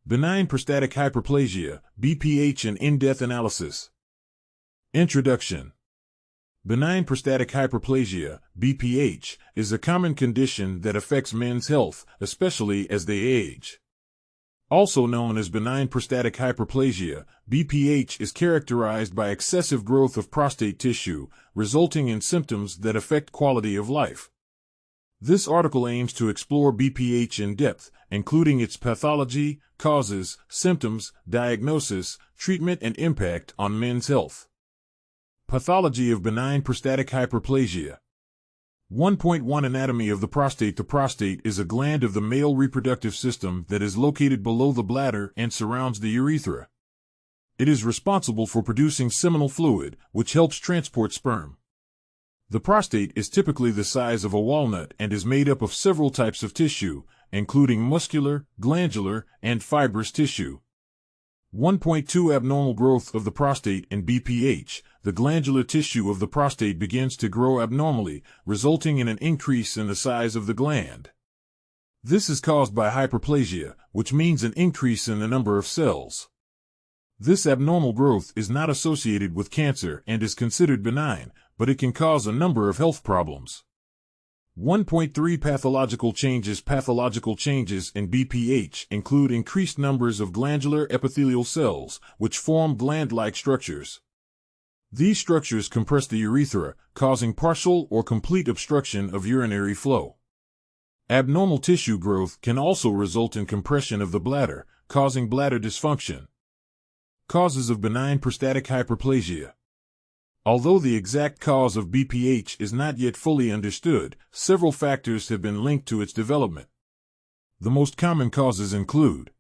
Benign prostatic hyperplasia, BPH, and in-depth analysis. Introduction. Benign prostatic hyperplasia, BPH, is a common condition that affects men's health, especially as they age. Also known as benign prostatic hyperplasia, BPH is characterized by excessive growth of prostate tissue, resulting in symptoms that affect quality of life. This article aims to explore BPH in depth, including its pathology, causes, symptoms, diagnosis, treatment, and impact on men's health. Pathology of benign prostatic hyperplasia. 1.1 Anatomy of the prostate. The prostate is a gland of the male reproductive system that is located below the bladder and surrounds the urethra. It is responsible for producing seminal fluid, which helps transport sperm. The prostate is typically the size of a walnut and is made up of several types of tissue, including muscular, glandular, and fibrous tissue. 1.2 Abnormal growth of the prostate in BPH. The glandular tissue of the prostate begins to grow abnormally, resulting in an increase in the size of the gland. This is caused by hyperplasia, which means an increase in the number of cells. This abnormal growth is not associated with cancer and is considered benign, but it can cause a number of health problems. 1.3 Pathological changes. Pathological changes in BPH include increased numbers of glandular epithelial cells, which form gland-like structures. These structures compress the urethra, causing partial or complete obstruction of urinary flow. Abnormal tissue growth can also result in compression of the bladder, causing bladder dysfunction. Causes of benign prostatic hyperplasia. Although the exact cause of BPH is not yet fully understood, several factors have been linked to its development. The most common causes include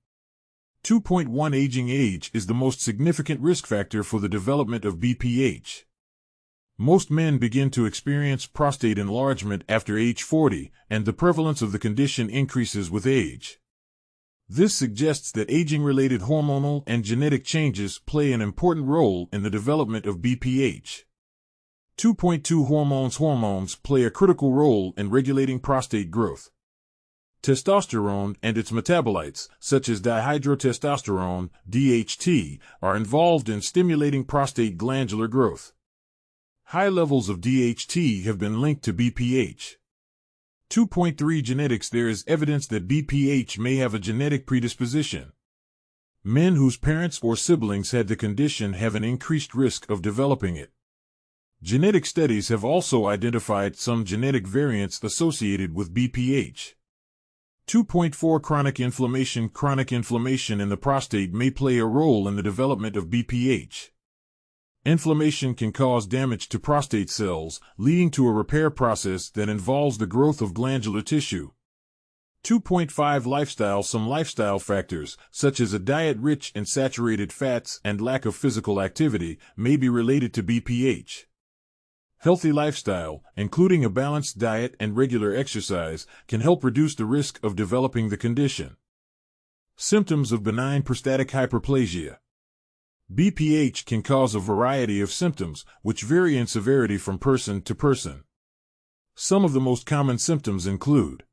2.1 Aging. Age is the most significant risk factor for the development of BPH. Most men begin to experience prostate enlargement after age 40, and the prevalence of the condition increases with age. This suggests that aging-related hormonal and genetic changes play an important role in the development of BPH. 2.2 Hormones. Hormones play a critical role in regulating prostate growth. Testosterone and its metabolites, such as dihydrotestosterone, DHT, are involved in stimulating prostate glandular growth. High levels of DHT have been linked to BPH. 2.3 Genetics. There is evidence that BPH may have a genetic predisposition. Men whose parents or siblings had the condition have an increased risk of developing it. Genetic studies have also identified some genetic variants associated with BPH. 2.4 Chronic inflammation. Chronic inflammation in the prostate may play a role in the development of BPH. Inflammation can cause damage to prostate cells, leading to a repair process that involves the growth of glandular tissue. 2.5 Lifestyle. Some lifestyle factors, such as a diet rich in saturated fats and lack of physical activity, may be related to BPH. Healthy lifestyle, including a balanced diet and regular exercise, can help reduce the risk of developing the condition. Symptoms of benign prostatic hyperplasia. BPH can cause a variety of symptoms, which vary in severity from person to person. Some of the most common symptoms include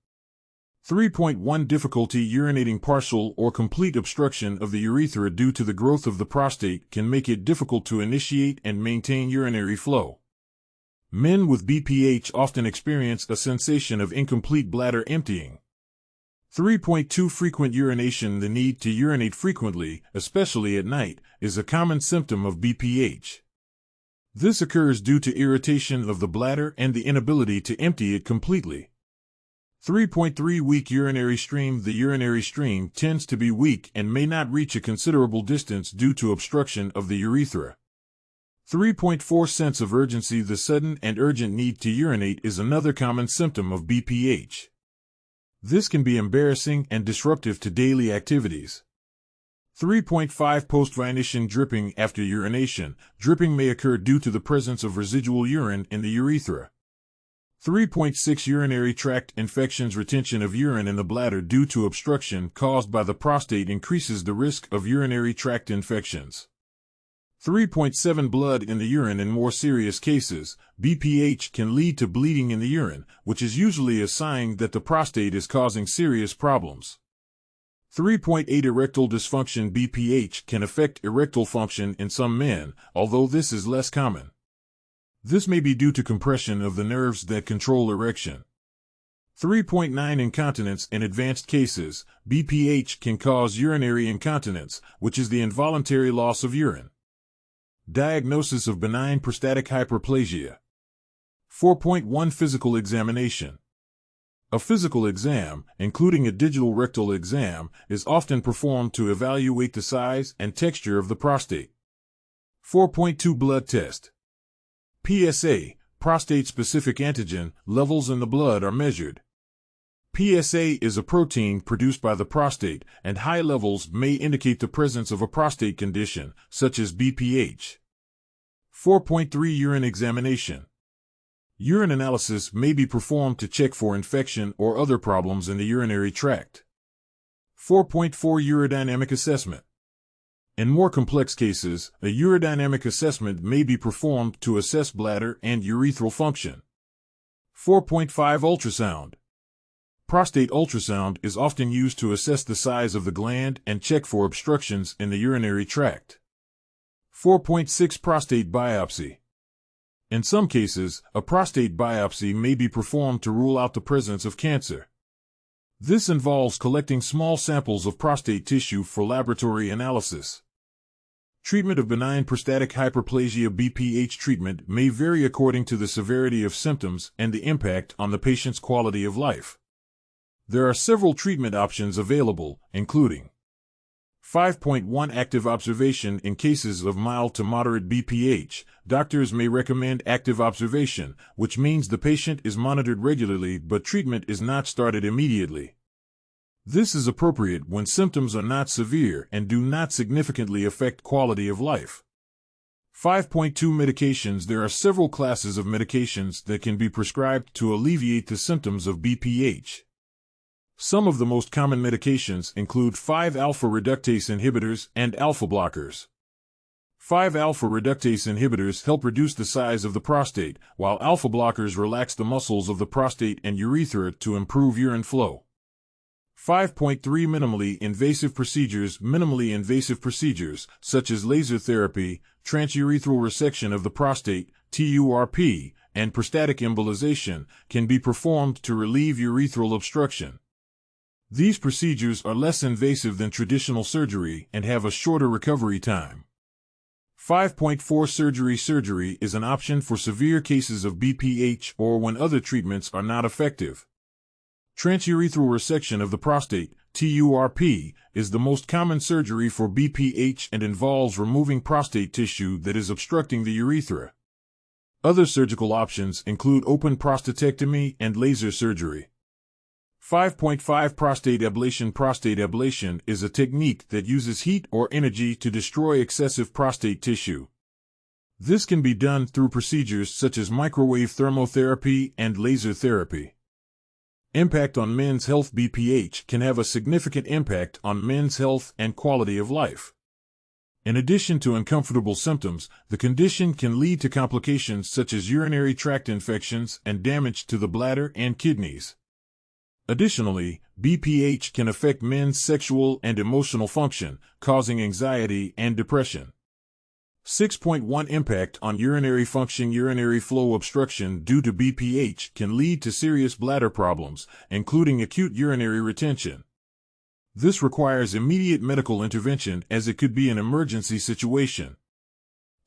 3.1 Difficulty urinating. Partial or complete obstruction of the urethra due to the growth of the prostate can make it difficult to initiate and maintain urinary flow. Men with BPH often experience a sensation of incomplete bladder emptying. 3.2 Frequent urination. The need to urinate frequently, especially at night, is a common symptom of BPH. This occurs due to irritation of the bladder and the inability to empty it completely. 3.3 Weak urinary stream. The urinary stream tends to be weak and may not reach a considerable distance due to obstruction of the urethra. 3.4 Sense of urgency. The sudden and urgent need to urinate is another common symptom of BPH. This can be embarrassing and disruptive to daily activities. 3.5 Post-urination dripping. After urination, dripping may occur due to the presence of residual urine in the urethra. 3.6 Urinary tract infections. Retention of urine in the bladder due to obstruction caused by the prostate increases the risk of urinary tract infections. 3.7 Blood in the urine. In more serious cases, BPH can lead to bleeding in the urine, which is usually a sign that the prostate is causing serious problems. 3.8 Erectile dysfunction BPH can affect erectile function in some men, although this is less common. This may be due to compression of the nerves that control erection. 3.9 Incontinence in advanced cases, BPH can cause urinary incontinence, which is the involuntary loss of urine. Diagnosis of benign prostatic hyperplasia. 4.1 Physical examination. A physical exam, including a digital rectal exam, is often performed to evaluate the size and texture of the prostate. 4.2 Blood test. PSA, prostate-specific antigen, levels in the blood are measured. PSA is a protein produced by the prostate, and high levels may indicate the presence of a prostate condition, such as BPH. 4.3 Urine examination. Urine analysis may be performed to check for infection or other problems in the urinary tract. 4.4 Urodynamic assessment. In more complex cases, a urodynamic assessment may be performed to assess bladder and urethral function. 4.5 Ultrasound. Prostate ultrasound is often used to assess the size of the gland and check for obstructions in the urinary tract. 4.6 Prostate biopsy. In some cases, a prostate biopsy may be performed to rule out the presence of cancer. This involves collecting small samples of prostate tissue for laboratory analysis. Treatment of benign prostatic hyperplasia BPH treatment may vary according to the severity of symptoms and the impact on the patient's quality of life. There are several treatment options available, including 5.1 Active observation. In cases of mild to moderate BPH, doctors may recommend active observation, which means the patient is monitored regularly but treatment is not started immediately. This is appropriate when symptoms are not severe and do not significantly affect quality of life. 5.2 Medications. There are several classes of medications that can be prescribed to alleviate the symptoms of BPH. Some of the most common medications include 5-alpha reductase inhibitors and alpha blockers. 5-alpha reductase inhibitors help reduce the size of the prostate, while alpha blockers relax the muscles of the prostate and urethra to improve urine flow. 5.3 Minimally invasive procedures. Minimally invasive procedures, such as laser therapy, transurethral resection of the prostate, TURP, and prostatic embolization, can be performed to relieve urethral obstruction. These procedures are less invasive than traditional surgery and have a shorter recovery time. 5.4 Surgery. Surgery is an option for severe cases of BPH or when other treatments are not effective. Transurethral resection of the prostate, TURP, is the most common surgery for BPH and involves removing prostate tissue that is obstructing the urethra. Other surgical options include open prostatectomy and laser surgery. 5.5 Prostate ablation. Prostate ablation is a technique that uses heat or energy to destroy excessive prostate tissue. This can be done through procedures such as microwave thermotherapy and laser therapy. Impact on men's health. BPH can have a significant impact on men's health and quality of life. In addition to uncomfortable symptoms, the condition can lead to complications such as urinary tract infections and damage to the bladder and kidneys. Additionally, BPH can affect men's sexual and emotional function, causing anxiety and depression. 6.1 Impact on urinary function. Urinary flow obstruction due to BPH can lead to serious bladder problems, including acute urinary retention. This requires immediate medical intervention as it could be an emergency situation.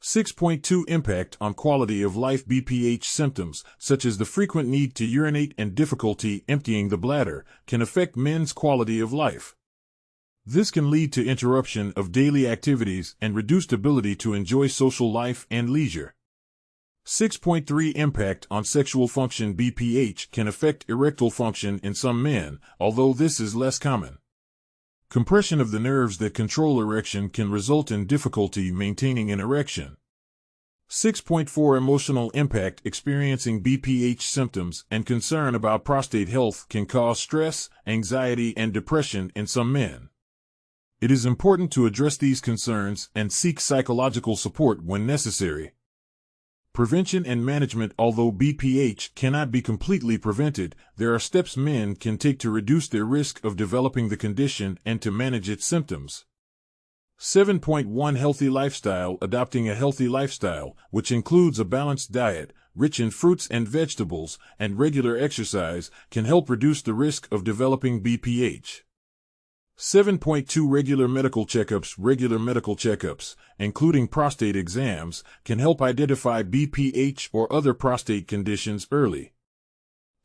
6.2 Impact on quality of life. BPH symptoms, such as the frequent need to urinate and difficulty emptying the bladder, can affect men's quality of life. This can lead to interruption of daily activities and reduced ability to enjoy social life and leisure. 6.3 Impact on sexual function. BPH can affect erectile function in some men, although this is less common. Compression of the nerves that control erection can result in difficulty maintaining an erection. 6.4 Emotional impact. Experiencing BPH symptoms and concern about prostate health can cause stress, anxiety, and depression in some men. It is important to address these concerns and seek psychological support when necessary. Prevention and management. Although BPH cannot be completely prevented, there are steps men can take to reduce their risk of developing the condition and to manage its symptoms. 7.1 Healthy lifestyle. Adopting a healthy lifestyle, which includes a balanced diet, rich in fruits and vegetables, and regular exercise, can help reduce the risk of developing BPH. 7.2 Regular medical checkups. Regular medical checkups, including prostate exams, can help identify BPH or other prostate conditions early.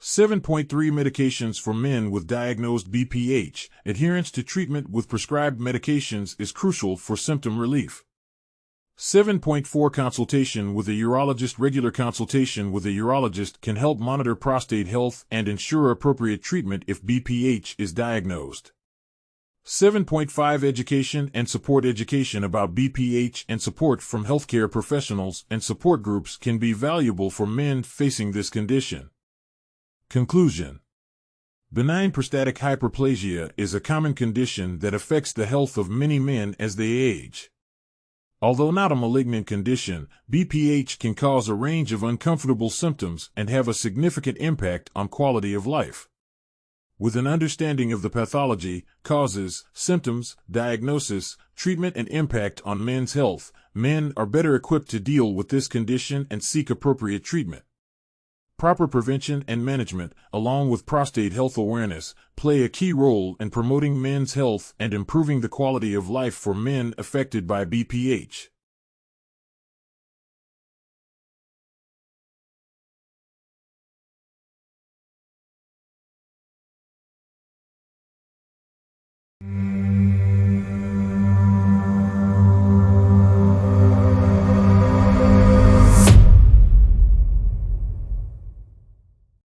7.3 Medications for men with diagnosed BPH. Adherence to treatment with prescribed medications is crucial for symptom relief. 7.4 Consultation with a urologist. Regular consultation with a urologist can help monitor prostate health and ensure appropriate treatment if BPH is diagnosed. 7.5 Education and support. Education about BPH and support from healthcare professionals and support groups can be valuable for men facing this condition. Conclusion. Benign prostatic hyperplasia is a common condition that affects the health of many men as they age. Although not a malignant condition, BPH can cause a range of uncomfortable symptoms and have a significant impact on quality of life. With an understanding of the pathology, causes, symptoms, diagnosis, treatment, and impact on men's health, men are better equipped to deal with this condition and seek appropriate treatment. Proper prevention and management, along with prostate health awareness, play a key role in promoting men's health and improving the quality of life for men affected by BPH.